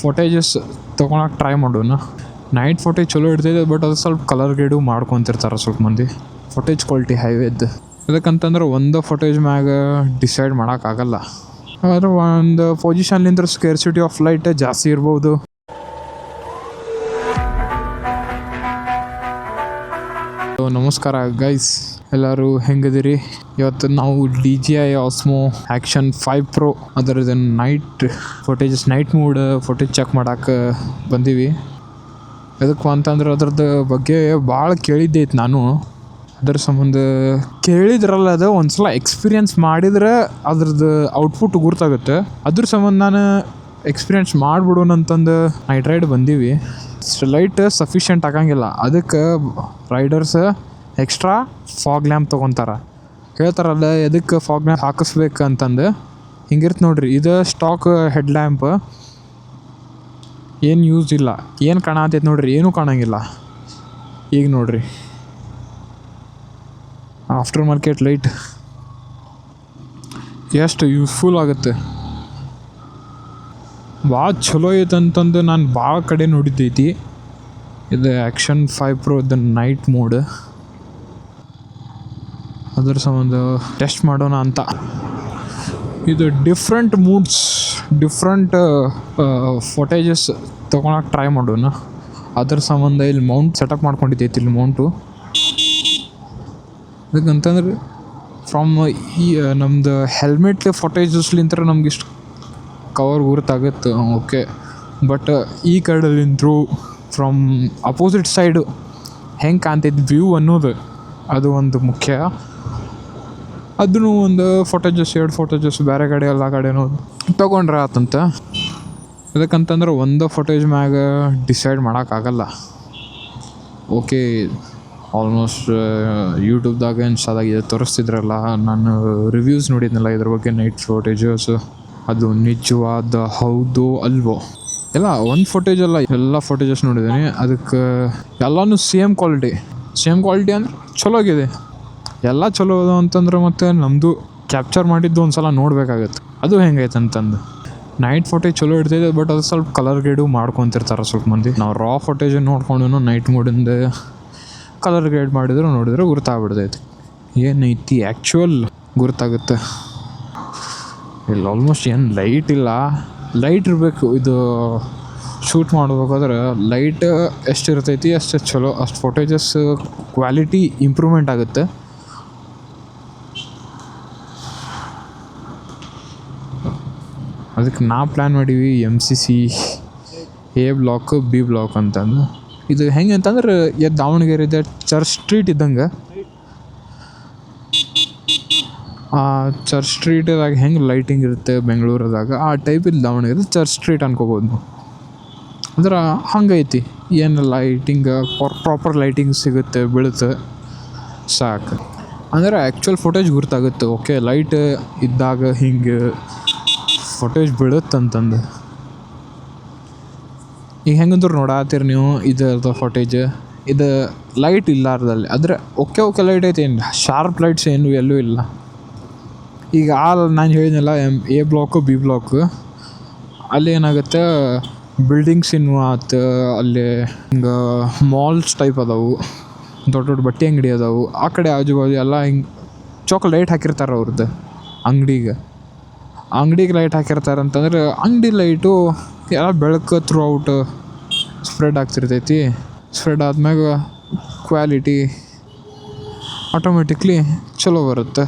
Footages ತೊಗೊಳಕ್ಕೆ try ಮಾಡೋಣ. Night footage ಚಲೋ ಇರ್ತೈತೆ, ಬಟ್ ಅದು ಸ್ವಲ್ಪ ಕಲರ್ ಗ್ರೇಡು ಮಾಡ್ಕೊತಿರ್ತಾರೆ ಸ್ವಲ್ಪ ಮಂದಿ. ಫೋಟೇಜ್ ಕ್ವಾಲಿಟಿ ಹೈವೇದ್ದು ಅದಕ್ಕಂತಂದ್ರೆ ಒಂದು ಫೋಟೇಜ್ ಮ್ಯಾಗ ಡಿಸೈಡ್ ಮಾಡೋಕ್ಕಾಗಲ್ಲ. ಆದ್ರೆ ಒಂದು ಪೊಸಿಷನ್ಲಿಂದ ಸ್ಕೇರ್ಸಿಟಿ ಆಫ್ ಲೈಟ್ ಜಾಸ್ತಿ ಇರ್ಬೋದು. ನಮಸ್ಕಾರ ಗೈಸ್, ಎಲ್ಲರೂ ಹೆಂಗದಿರಿ? ಇವತ್ತು ನಾವು DJI Osmo Action 5 Pro ಅದರದ್ದು ನೈಟ್ ಮೋಡ್ ಫೋಟೇಜ್ ಚೆಕ್ ಮಾಡೋಕೆ ಬಂದೀವಿ. ಎದಕ್ಕೆ ಅಂತಂದ್ರೆ ಅದ್ರದ್ದು ಬಗ್ಗೆ ಭಾಳ ಕೇಳಿದ್ದೈತೆ ನಾನು. ಅದ್ರ ಸಂಬಂಧ ಕೇಳಿದ್ರಲ್ಲ, ಅದು ಒಂದ್ಸಲ ಎಕ್ಸ್ಪೀರಿಯನ್ಸ್ ಮಾಡಿದ್ರೆ ಅದ್ರದ್ದು ಔಟ್ಪುಟ್ ಗುರ್ತಾಗುತ್ತೆ. ಅದ್ರ ಸಂಬಂಧ ನಾನು ಎಕ್ಸ್ಪೀರಿಯನ್ಸ್ ಮಾಡಿಬಿಡೋಣ ಅಂತಂದು ನೈಟ್ ರೈಡ್ ಬಂದೀವಿ. ಲೈಟ್ ಸಫಿಷಿಯೆಂಟ್ ಆಗಂಗಿಲ್ಲ, ಅದಕ್ಕೆ ರೈಡರ್ಸ್ ಎಕ್ಸ್ಟ್ರಾ ಫಾಗ್ ಲ್ಯಾಂಪ್ ತೊಗೊತಾರೆ. ಹೇಳ್ತಾರಲ್ಲ ಎದಕ್ಕೆ ಫಾಗ್ ಲ್ಯಾಂಪ್ ಹಾಕಿಸ್ಬೇಕು ಅಂತಂದು. ಹಿಂಗಿರ್ತ ನೋಡ್ರಿ, ಇದು ಸ್ಟಾಕ್ ಹೆಡ್ ಲ್ಯಾಂಪ್, ಏನು ಯೂಸ್ ಇಲ್ಲ. ಏನು ಕಾಣತೈತೆ ನೋಡ್ರಿ, ಏನೂ ಕಾಣಂಗಿಲ್ಲ. ಈಗ ನೋಡ್ರಿ ಆಫ್ಟರ್ ಮಾರ್ಕೆಟ್ ಲೈಟ್ ಎಷ್ಟು ಯೂಸ್ಫುಲ್ ಆಗುತ್ತೆ. ಭಾಳ ಚಲೋ ಐತೆ ಅಂತಂದು ನಾನು ಭಾಳ ಕಡೆ ನೋಡಿದ್ದೈತಿ. ಇದು Action 5 Pro the night mode. ಅದ್ರ ಸಂಬಂಧ ಟೆಸ್ಟ್ ಮಾಡೋಣ ಅಂತ. ಇದು ಡಿಫ್ರೆಂಟ್ ಮೂಡ್ಸ್, ಡಿಫ್ರೆಂಟ್ ಫೋಟೇಜಸ್ ತೊಗೊಳಕ್ಕೆ ಟ್ರೈ ಮಾಡೋಣ. ಅದ್ರ ಸಂಬಂಧ ಇಲ್ಲಿ ಮೌಂಟ್ ಸೆಟಪ್ ಮಾಡ್ಕೊಂಡಿದ್ದೈತಿ. ಇಲ್ಲಿ ಮೌಂಟು ಅದಕ್ಕಂತಂದ್ರೆ ಫ್ರಮ್ ಈ ನಮ್ಮದು ಹೆಲ್ಮೆಟ್ ಫೋಟೇಜಸ್ಲಿಂತ ನಮ್ಗೆ ಇಷ್ಟು ಕವರ್ ಗುರುತಾಗುತ್ತೆ, ಓಕೆ. ಬಟ್ ಈ ಕಡೆಲಿಂತರೂ ಫ್ರಮ್ ಅಪೋಸಿಟ್ ಸೈಡು ಹೆಂಗೆ ಕಾಣ್ತೈತೆ ವ್ಯೂ ಅನ್ನೋದು, ಅದು ಒಂದು ಮುಖ್ಯ. ಅದನ್ನು ಒಂದು ಎರಡು ಫೋಟೋಜಸ್ ಬೇರೆ ಕಡೆ ಎಲ್ಲ ಕಡೆನೂ ತೊಗೊಂಡ್ರೆ ಆತಂತ. ಅದಕ್ಕಂತಂದ್ರೆ ಒಂದು ಫೋಟೇಜ್ ಮ್ಯಾಗ ಡಿಸೈಡ್ ಮಾಡೋಕ್ಕಾಗಲ್ಲ. ಓಕೆ, ಆಲ್ಮೋಸ್ಟ್ ಯೂಟ್ಯೂಬ್ದಾಗ ಇನ್ಸ್ಟಾದಾಗ ಇದು ತೋರಿಸ್ತಿದ್ರಲ್ಲ, ನಾನು ರಿವ್ಯೂಸ್ ನೋಡಿದ್ನಲ್ಲ ಇದ್ರ ಬಗ್ಗೆ, ನೈಟ್ ಫೋಟೇಜಸ್ ಅದು ನಿಜವಾದ ಹೌದು ಅಲ್ವೋ? ಎಲ್ಲ ಒಂದು ಫೋಟೇಜ್ ಅಲ್ಲ, ಎಲ್ಲ ಫೋಟೇಜಸ್ ನೋಡಿದ್ದೀನಿ. ಅದಕ್ಕೆ ಎಲ್ಲನೂ ಸೇಮ್ ಕ್ವಾಲಿಟಿ ಅಂದ್ರೆ ಚಲೋ ಆಗಿದೆ. ಎಲ್ಲ ಚಲೋ ಅದ ಅಂತಂದ್ರೆ ಮತ್ತು ನಮ್ಮದು ಕ್ಯಾಪ್ಚರ್ ಮಾಡಿದ್ದು ಒಂದು ಸಲ ನೋಡಬೇಕಾಗತ್ತೆ ಅದು ಹೆಂಗೈತೆ ಅಂತಂದು. ನೈಟ್ ಫೋಟೇಜ್ ಚಲೋ ಇರ್ತೈತೆ, ಬಟ್ ಅದು ಸ್ವಲ್ಪ ಕಲರ್ ಗ್ರೇಡು ಮಾಡ್ಕೊತಿರ್ತಾರೆ ಸ್ವಲ್ಪ ಮಂದಿ. ನಾವು ರಾ ಫೋಟೇಜ್ ನೋಡ್ಕೊಂಡು ನೈಟ್ ಮೋಡಿಂದ ಕಲರ್ ಗ್ರೇಡ್ ನೋಡಿದ್ರೆ ಗುರ್ತಾಗ್ಬಿಡ್ತೈತಿ ಏನೈತಿ ಆ್ಯಕ್ಚುಯಲ್ ಗುರ್ತಾಗುತ್ತೆ. ಇಲ್ಲಿ ಆಲ್ಮೋಸ್ಟ್ ಏನು ಲೈಟ್ ಇಲ್ಲ, ಲೈಟ್ ಇರಬೇಕು. ಇದು ಶೂಟ್ ಮಾಡ್ಬೇಕಾದ್ರೆ ಲೈಟ್ ಎಷ್ಟು ಇರ್ತೈತಿ ಅಷ್ಟು ಚಲೋ, ಅಷ್ಟು ಫೋಟೇಜಸ್ ಕ್ವಾಲಿಟಿ ಇಂಪ್ರೂವ್ಮೆಂಟ್ ಆಗುತ್ತೆ. ಅದಕ್ಕೆ ನಾ ಪ್ಲ್ಯಾನ್ ಮಾಡೀವಿ MCC A block B block ಅಂತಂದು. ಇದು ಹೆಂಗೆ ಅಂತಂದ್ರೆ ದಾವಣಗೆರೆದ ಚರ್ಚ್ ಸ್ಟ್ರೀಟ್ ಇದ್ದಂಗೆ. ಚರ್ಚ್ ಸ್ಟ್ರೀಟದಾಗ ಹೆಂಗೆ ಲೈಟಿಂಗ್ ಇರುತ್ತೆ ಬೆಂಗಳೂರದಾಗ, ಆ ಟೈಪ್ ಇಲ್ಲಿ ದಾವಣಗೆರೆ ಚರ್ಚ್ ಸ್ಟ್ರೀಟ್ ಅನ್ಕೋಬೋದು. ಅಂದ್ರೆ ಹಂಗೈತಿ, ಏನು ಲೈಟಿಂಗ್ ಪ್ರಾಪರ್ ಲೈಟಿಂಗ್ ಸಿಗುತ್ತೆ, ಬೀಳುತ್ತೆ ಸಾಕು. ಅಂದ್ರೆ ಆ್ಯಕ್ಚುಯಲ್ ಫೋಟೇಜ್ ಗುರ್ತಾಗುತ್ತೆ. ಓಕೆ, ಲೈಟ್ ಇದ್ದಾಗ ಹಿಂಗೆ ಫೋಟೇಜ್ ಬೀಳುತ್ತಂತಂದು. ಈಗ ಹೆಂಗಂದ್ರೆ ನೋಡಾತೀರಿ ನೀವು, ಇದು ಫೋಟೇಜ್ ಇದು ಲೈಟ್ ಇಲ್ಲಾರ್ದಲ್ಲಿ ಆದರೆ ಓಕೆ ಲೈಟ್ ಐತೆ, ಏನು ಶಾರ್ಪ್ ಲೈಟ್ಸ್ ಏನು ಎಲ್ಲೂ ಇಲ್ಲ. ಈಗ ನಾನು ಹೇಳಿದ್ನಲ್ಲ A ಬ್ಲಾಕು B ಬ್ಲಾಕು, ಅಲ್ಲಿ ಏನಾಗುತ್ತೆ ಬಿಲ್ಡಿಂಗ್ಸ್ ಆತು, ಅಲ್ಲಿ ಹಿಂಗೆ ಮಾಲ್ಸ್ ಟೈಪ್ ಅದಾವು, ದೊಡ್ಡ ಬಟ್ಟೆ ಅಂಗಡಿ ಅದಾವು. ಆ ಕಡೆ ಆಜು ಬಾಜು ಎಲ್ಲ ಹಿಂಗೆ ಲೈಟ್ ಹಾಕಿರ್ತಾರೆ ಅವ್ರದ್ದು ಅಂಗಡಿಗೆ ಲೈಟ್ ಹಾಕಿರ್ತಾರೆ ಅಂತಂದ್ರೆ ಅಂಗಡಿ ಲೈಟು ಎಲ್ಲ ಬೆಳಕು ಥ್ರೂ ಔಟ್ ಸ್ಪ್ರೆಡ್ ಆಗ್ತಿರ್ತೈತಿ. ಸ್ಪ್ರೆಡ್ ಆದ್ಮ್ಯಾಗ ಕ್ವಾಲಿಟಿ ಆಟೋಮೆಟಿಕ್ಲಿ ಚಲೋ ಬರುತ್ತೆ.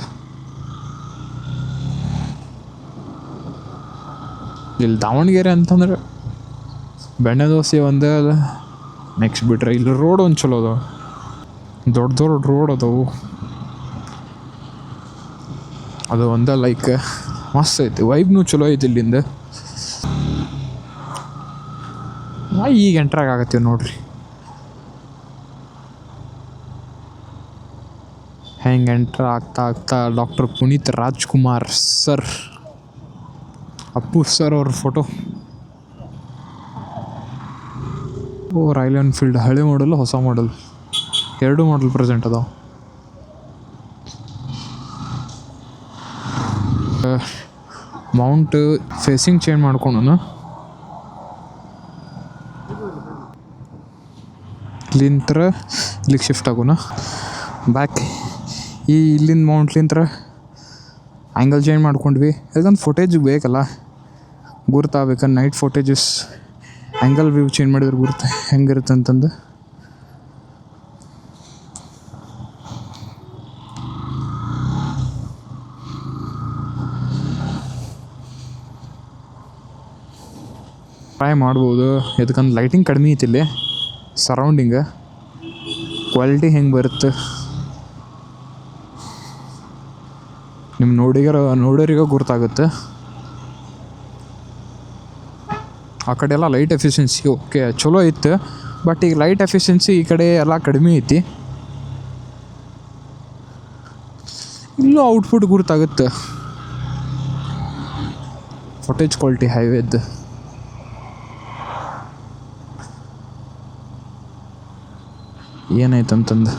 ಇಲ್ಲಿ ದಾವಣಗೆರೆ ಅಂತಂದ್ರೆ ಬೆಣ್ಣೆ ದೋಸೆ ಒಂದೇ ಅದ, ನೆಕ್ಸ್ಟ್ ಬಿಟ್ರೆ ಇಲ್ಲಿ ರೋಡ್ ಒಂದು ಚಲೋ ಅದಾವ, ದೊಡ್ಡ ರೋಡ್ ಅದಾವು. ಅದು ಒಂದೇ ಲೈಕ್ ಮಸ್ತ್ ಐತಿ, ವೈಬ್ನೂ ಚಲೋ ಐತಿ ಇಲ್ಲಿಂದ. ಈಗ ಎಂಟ್ರಾಗ ಆಗತ್ತೀವಿ ನೋಡ್ರಿ, ಹೆಂಗೆ ಎಂಟ್ರ್ ಆಗ್ತಾ doctor Puneeth Rajkumar sir, Appu sir ಅವ್ರ ಫೋಟೋ. ರಾಯಲ್ ಎನ್ಫೀಲ್ಡ್ ಹಳೆ ಮಾಡಲ್, ಹೊಸ ಮಾಡಲ್, ಎರಡು ಮಾಡಲ್ ಪ್ರೆಸೆಂಟ್ ಅದಾವ. ಮೌಂಟ್ ಫೇಸಿಂಗ್ ಚೇಂಜ್ ಮಾಡ್ಕೊಂಡು ಇಲ್ಲಿಂತ್ರ ಇಲ್ಲಿಗೆ ಶಿಫ್ಟ್ ಆಗೋಣ ಬ್ಯಾಕ್. ಇಲ್ಲಿಂದ ಮೌಂಟ್ಲಿಂತ್ರ ಆ್ಯಂಗಲ್ ಚೇಂಜ್ ಮಾಡ್ಕೊಂಡ್ವಿ. ಯಾಕಂದ್ರೆ ಫೋಟೇಜ್ ಬೇಕಲ್ಲ, ಗುರ್ತಾಗಬೇಕಂದ್ರೆ night footages angle view change ಮಾಡಿದ್ರೆ ಗುರ್ತು ಹೆಂಗಿರುತ್ತೆ ಅಂತಂದು. ಟ್ರೈ ಮಾಡ್ಬೋದು, ಯಾಕಂದ್ರೆ ಲೈಟಿಂಗ್ ಕಡಿಮೆ ಐತಿ ಇಲ್ಲಿ ಸರೌಂಡಿಂಗ. ಕ್ವಾಲಿಟಿ ಹೆಂಗೆ ಬರುತ್ತೆ ನಿಮ್ಮ ನೋಡೋರಿಗೆ ಗುರ್ತಾಗುತ್ತೆ. ಆ ಕಡೆ ಎಲ್ಲ ಲೈಟ್ ಎಫಿಷಿಯನ್ಸಿ ಓಕೆ ಚಲೋ ಇತ್ತು, ಬಟ್ ಈಗ ಲೈಟ್ ಎಫಿಷಿಯನ್ಸಿ ಈ ಕಡೆ ಎಲ್ಲ ಕಡಿಮೆ ಐತಿ. ಇಲ್ಲೂ ಔಟ್ಪುಟ್ ಗುರ್ತಾಗುತ್ತೆ. ಫುಟೇಜ್ ಕ್ವಾಲಿಟಿ ಹೈವೇದ್ದು ಏನಾಯ್ತಂತಂದು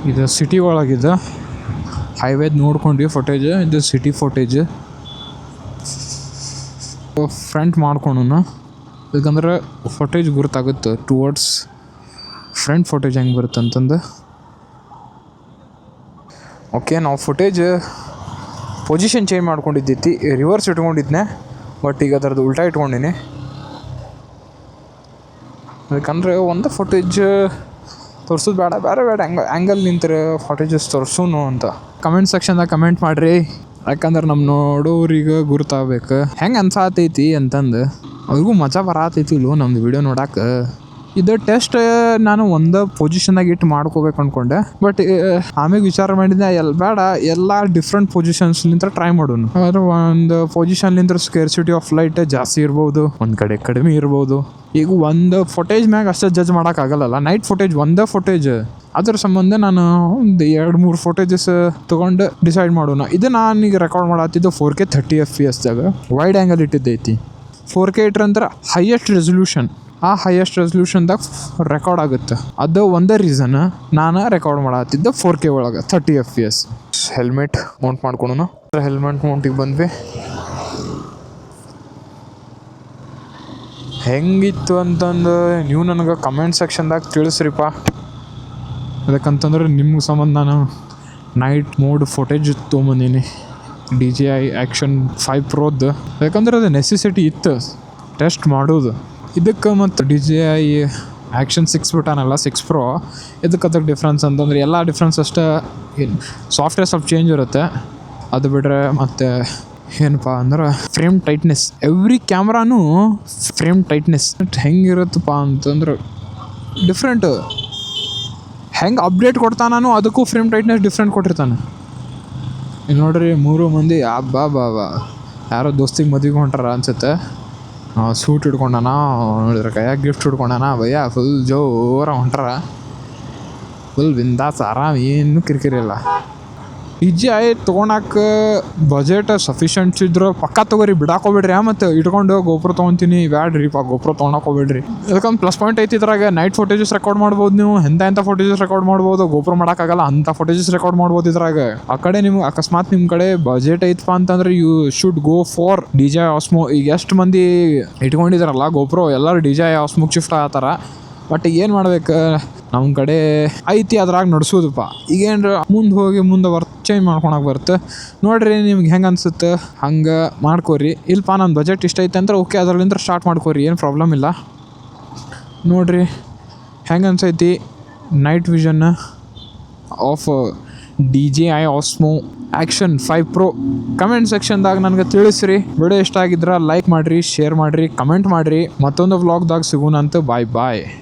ಇದು ಸಿಟಿ ಒಳಗಿದೆ. ಹೈವೇದ್ ನೋಡ್ಕೊಂಡ್ವಿ ಫೋಟೇಜ್, ಇದು ಸಿಟಿ ಫೋಟೇಜ್. ಫ್ರಂಟ್ ಮಾಡ್ಕೊಂಡು ಯಾಕಂದ್ರೆ ಫೋಟೇಜ್ ಗುರ್ತಾಗುತ್ತೆ ಟುವರ್ಡ್ಸ್ ಫ್ರಂಟ್ ಫೋಟೇಜ್ ಹೆಂಗೆ ಬರುತ್ತೆ ಅಂತಂದು. ಓಕೆ, ನಾವು ಫುಟೇಜ್ ಪೊಸಿಷನ್ ಚೇಂಜ್ ಮಾಡ್ಕೊಂಡಿದ್ದೈತಿ, ರಿವರ್ಸ್ ಇಟ್ಕೊಂಡಿದ್ನೆ, ಬಟ್ ಈಗ ಅದರದ್ದು ಉಲ್ಟಾ ಇಟ್ಕೊಂಡಿನಿ. ಯಾಕಂದರೆ ಒಂದು ಫುಟೇಜ್ ತೋರಿಸೋದು ಬೇಡ, ಬೇರೆ ಆ್ಯಂಗಲ್ ನಿಂತರೆ ಫುಟೇಜಸ್ ತೋರಿಸೋನು ಅಂತ. ಕಮೆಂಟ್ ಸೆಕ್ಷನ್ದಾಗ ಕಮೆಂಟ್ ಮಾಡಿರಿ, ಯಾಕಂದ್ರೆ ನಮ್ಮ ನೋಡೋರಿಗೆ ಗುರ್ತಾಗಬೇಕು ಹೆಂಗೆ ಅನ್ಸಾತೈತಿ ಅಂತಂದು. ಅವ್ರಿಗೂ ಮಜಾ ಬರತೈತಿ ಇಲ್ಲೋ ನಮ್ಮದು ವೀಡಿಯೋ ನೋಡಕ್ಕೆ. ಇದು ಟೆಸ್ಟ್ ನಾನು ಒಂದು ಪೊಸಿಷನ್ನಾಗ ಇಟ್ಟು ಮಾಡ್ಕೋಬೇಕು ಅಂದ್ಕೊಂಡೆ, ಬಟ್ ಆಮೇಲೆ ವಿಚಾರ ಮಾಡಿದ್ದೆ ಬೇಡ, ಎಲ್ಲ ಡಿಫ್ರೆಂಟ್ ಪೊಸಿಷನ್ಸ್ಲಿಂತ ಟ್ರೈ ಮಾಡೋಣ. ಆದರೆ ಒಂದು ಪೊಸಿಷನ್ಲಿಂತ ಸ್ಕೇರ್ಸಿಟಿ ಆಫ್ ಲೈಟ್ ಜಾಸ್ತಿ ಇರ್ಬೋದು, ಒಂದು ಕಡೆ ಕಡಿಮೆ ಇರ್ಬೋದು. ಈಗ ಒಂದು ಫುಟೇಜ್ ಮ್ಯಾಗ ಅಷ್ಟೇ ಜಡ್ಜ್ ಮಾಡೋಕ್ಕಾಗಲ್ಲ. ನೈಟ್ ಫುಟೇಜ್ ಒಂದೇ ಫುಟೇಜ್, ಅದ್ರ ಸಂಬಂಧ ನಾನು ಒಂದು 2-3 ಫುಟೇಜಸ್ ತೊಗೊಂಡು ಡಿಸೈಡ್ ಮಾಡೋಣ. ಇದು ನಾನೀಗ ರೆಕಾರ್ಡ್ ಮಾಡತ್ತಿದ್ದು 4K 30 FPS ವೈಡ್ ಆ್ಯಂಗಲ್ ಇಟ್ಟಿದ್ದೈತಿ. 4K ಇಟ್ರಂದ್ರೆ ಹೈಯೆಸ್ಟ್ ರೆಸೊಲ್ಯೂಷನ್. ಆ ಹೈಯೆಸ್ಟ್ ರೆಸೊಲ್ಯೂಷನ್ದಾಗ ರೆಕಾರ್ಡ್ ಆಗುತ್ತೆ. ಅದು ಒಂದೇ ರೀಸನ್ ನಾನು ರೆಕಾರ್ಡ್ ಮಾಡತ್ತಿದ್ದೆ 4K ಒಳಗೆ 30 FPS. ಹೆಲ್ಮೆಟ್ ಮೌಂಟ್ ಮಾಡ್ಕೊಳೋಣ. ಹೆಲ್ಮೆಟ್ ಮೌಂಟಿಗೆ ಬಂದ್ವಿ. ಹೆಂಗಿತ್ತು ಅಂತಂದು ನೀವು ನನಗೆ ಕಮೆಂಟ್ ಸೆಕ್ಷನ್ದಾಗ ತಿಳಿಸ್ರಿಪ್ಪ. ಅದಕ್ಕಂತಂದ್ರೆ ನಿಮ್ಗೆ ಸಂಬಂಧ ನಾನು ನೈಟ್ ಮೋಡ್ ಫೋಟೇಜ್ ತೊಗೊಂಬಂದೀನಿ DJI Action 5 Proದು. ಯಾಕಂದ್ರೆ ಅದು ನೆಸೆಸಿಟಿ ಇತ್ತು ಟೆಸ್ಟ್ ಮಾಡೋದು. ಇದಕ್ಕೆ ಮತ್ತು DJI Action 6 ಬಿಟ್ಟಾನಲ್ಲ 6 Pro, ಇದಕ್ಕೆ ಅದಕ್ಕೆ ಡಿಫ್ರೆನ್ಸ್ ಅಂತಂದ್ರೆ ಎಲ್ಲ ಡಿಫ್ರೆನ್ಸ್ ಅಷ್ಟೇ. ಸಾಫ್ಟ್ವೇರ್ ಸ್ವಲ್ಪ ಚೇಂಜ್ ಇರುತ್ತೆ. ಅದು ಬಿಟ್ಟರೆ ಮತ್ತು ಏನಪ್ಪ ಅಂದ್ರೆ ಫ್ರೇಮ್ ಟೈಟ್ನೆಸ್, ಎವ್ರಿ ಕ್ಯಾಮ್ರಾನು ಫ್ರೇಮ್ ಟೈಟ್ನೆಸ್ ಹೆಂಗಿರುತ್ತಪ್ಪ ಅಂತಂದ್ರೆ ಡಿಫ್ರೆಂಟು. ಹೆಂಗೆ ಅಪ್ಡೇಟ್ ಕೊಡ್ತಾನೋ ಅದಕ್ಕೂ ಫ್ರೇಮ್ ಟೈಟ್ನೆಸ್ ಡಿಫ್ರೆಂಟ್ ಕೊಟ್ಟಿರ್ತಾನೆ. ಇಲ್ಲಿ ನೋಡ್ರಿ 3 ಮಂದಿ ಬಾ ಯಾರೋ ದೋಸ್ತಿಗೆ ಮದುವೆಗೆ ಹೊಂಟಾರ ಅನ್ಸುತ್ತೆ. ಸೂಟ್ ಹಿಡ್ಕೊಂಡಾನ, ನೋಡಿದ್ರೆ ಕೈಯಾಗ ಗಿಫ್ಟ್ ಹಿಡ್ಕೊಂಡಾನ, ಭಯ್ಯ ಫುಲ್ ಜೋರ ಹೊಂಟಾರ, ಫುಲ್ ಬಿಂದಾಸ್ ಆರಾಮ್, ಏನು ಕಿರಿಕಿರಿ ಇಲ್ಲ. DJI ತೊಗೊಳಕ್ಕೆ ಬಜೆಟ್ ಸಫಿಷಿಯೆಂಟ್ಸ್ ಇದ್ರೆ ಪಕ್ಕ ತೊಗೋರಿ, ಬಿಡಾಕೋಬೇಡ್ರಿ. ಮತ್ತು ಇಟ್ಕೊಂಡು ಗೋಪ್ರೋ ತೊಗೊತೀನಿ ಬ್ಯಾಡ್ರಿಪ್ಪ, ಗೋಪ್ರೋ ತೊಗೊಳಕೋಬೇಡ್ರಿ. ಯಾಕಂದ್ರೆ ಪ್ಲಸ್ ಪಾಯಿಂಟ್ ಐತಿ ಇದ್ರಾಗ. ನೈಟ್ ಫೋಟೇಜಸ್ ರೆಕಾರ್ಡ್ ಮಾಡ್ಬೋದು ನೀವು, ಎಂಥ ಫೋಟೇಜಸ್ ರೆಕಾರ್ಡ್ ಮಾಡ್ಬೋದು. ಗೋಪ್ರೋ ಮಾಡೋಕ್ಕಾಗಲ್ಲ, ಅಂಥ ಫೋಟೇಜಸ್ ರೆಕಾರ್ಡ್ ಮಾಡ್ಬೋದು ಇದ್ರಾಗ. ಆ ಕಡೆ ನಿಮ್ಗೆ ಅಕಸ್ಮಾತ್ ನಿಮ್ಮ ಕಡೆ ಬಜೆಟ್ ಐತಪ್ಪ ಅಂತಂದ್ರೆ you should go for DJI Osmo. ಈಗ ಎಷ್ಟು ಮಂದಿ ಇಟ್ಕೊಂಡಿದಾರಲ್ಲ ಗೋಪ್ರೋ, ಎಲ್ಲರೂ DJI Osmoಗೆ ಶಿಫ್ಟ್ ಆಗತ್ತಾರ. ಬಟ್ ಏನು ಮಾಡ್ಬೇಕು, ನಮ್ಮ ಕಡೆ ಐತಿ ಅದ್ರಾಗ ನಡ್ಸೋದಪ್ಪ. ಈಗೇನ್ರ ಮುಂದೆ ವರ್ಕ್ ಚೇಂಜ್ ಮಾಡ್ಕೊಳಕ್ಕೆ ಬರುತ್ತೆ. ನೋಡಿರಿ ನಿಮ್ಗೆ ಹೆಂಗೆ ಅನ್ಸುತ್ತೆ ಹಂಗೆ ಮಾಡ್ಕೋರಿ. ಇಲ್ಲಪ್ಪ ನನ್ನ ಬಜೆಟ್ ಇಷ್ಟ ಐತೆ ಅಂದ್ರೆ ಓಕೆ, ಅದರಲ್ಲಿಂದ ಸ್ಟಾರ್ಟ್ ಮಾಡ್ಕೋರಿ, ಏನು ಪ್ರಾಬ್ಲಮ್ ಇಲ್ಲ. ನೋಡಿರಿ ಹೆಂಗೆ ಅನ್ಸೈತಿ night vision of DJI Osmo Action 5 Pro. Comment ಸೆಕ್ಷನ್ದಾಗ ನನಗೆ ತಿಳಿಸ್ರಿ. ವಿಡಿಯೋ ಇಷ್ಟ ಆಗಿದ್ರೆ ಲೈಕ್ ಮಾಡಿರಿ, ಶೇರ್ ಮಾಡಿರಿ, ಕಮೆಂಟ್ ಮಾಡಿರಿ. ಮತ್ತೊಂದು ವ್ಲಾಗ್ದಾಗ ಸಿಗೋಣ ಅಂತ. ಬಾಯ್.